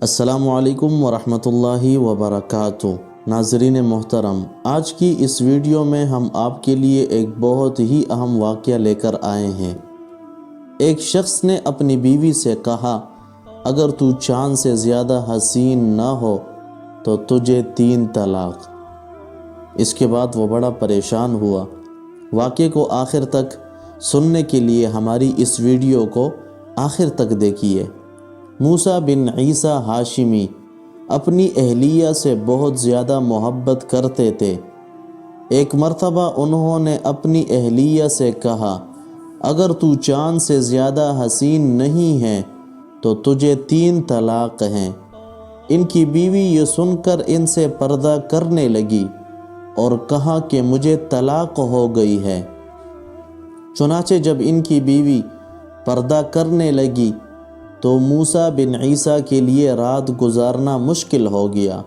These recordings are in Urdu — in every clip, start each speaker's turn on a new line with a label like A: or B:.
A: السلام علیکم ورحمۃ اللہ وبرکاتہ۔ ناظرین محترم، آج کی اس ویڈیو میں ہم آپ کے لیے ایک بہت ہی اہم واقعہ لے کر آئے ہیں۔ ایک شخص نے اپنی بیوی سے کہا، اگر تو چاند سے زیادہ حسین نہ ہو تو تجھے 3 طلاق۔ اس کے بعد وہ بڑا پریشان ہوا۔ واقعے کو آخر تک سننے کے لیے ہماری اس ویڈیو کو آخر تک دیکھیے۔ موسیٰ بن عیسیٰ ہاشمی اپنی اہلیہ سے بہت زیادہ محبت کرتے تھے۔ ایک مرتبہ انہوں نے اپنی اہلیہ سے کہا، اگر تو چاند سے زیادہ حسین نہیں ہے تو تجھے 3 طلاق ہیں۔ ان کی بیوی یہ سن کر ان سے پردہ کرنے لگی اور کہا کہ مجھے طلاق ہو گئی ہے۔ چنانچہ جب ان کی بیوی پردہ کرنے لگی تو موسیٰ بن عیسیٰ کے لیے رات گزارنا مشکل ہو گیا۔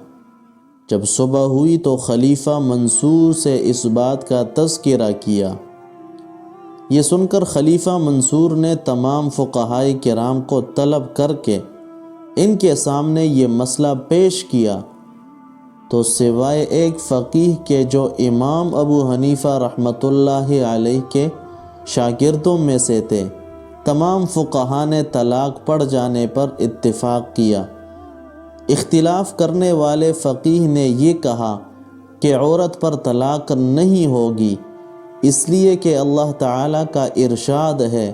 A: جب صبح ہوئی تو خلیفہ منصور سے اس بات کا تذکرہ کیا۔ یہ سن کر خلیفہ منصور نے تمام فقہائے کرام کو طلب کر کے ان کے سامنے یہ مسئلہ پیش کیا تو سوائے ایک فقیہ کے جو امام ابو حنیفہ رحمۃ اللہ علیہ کے شاگردوں میں سے تھے، تمام فقہاء نے طلاق پڑ جانے پر اتفاق کیا۔ اختلاف کرنے والے فقیہ نے یہ کہا کہ عورت پر طلاق نہیں ہوگی، اس لیے کہ اللہ تعالیٰ کا ارشاد ہے،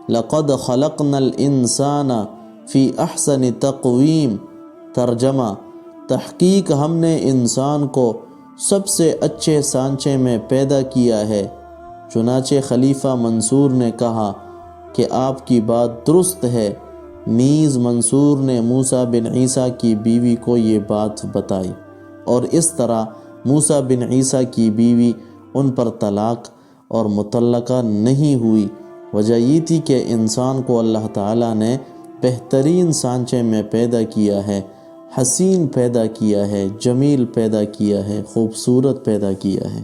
A: لَقَدْ خَلَقْنَا الْإِنسَانَ فِي أَحْسَنِ تَقْوِيمٍ۔ ترجمہ: تحقیق ہم نے انسان کو سب سے اچھے سانچے میں پیدا کیا ہے۔ چنانچہ خلیفہ منصور نے کہا کہ آپ کی بات درست ہے۔ نیز منصور نے موسیٰ بن عیسیٰ کی بیوی کو یہ بات بتائی اور اس طرح موسیٰ بن عیسیٰ کی بیوی ان پر طلاق اور مطلقہ نہیں ہوئی۔ وجہ یہ تھی کہ انسان کو اللہ تعالیٰ نے بہترین سانچے میں پیدا کیا ہے، حسین پیدا کیا ہے، جمیل پیدا کیا ہے، خوبصورت پیدا کیا ہے۔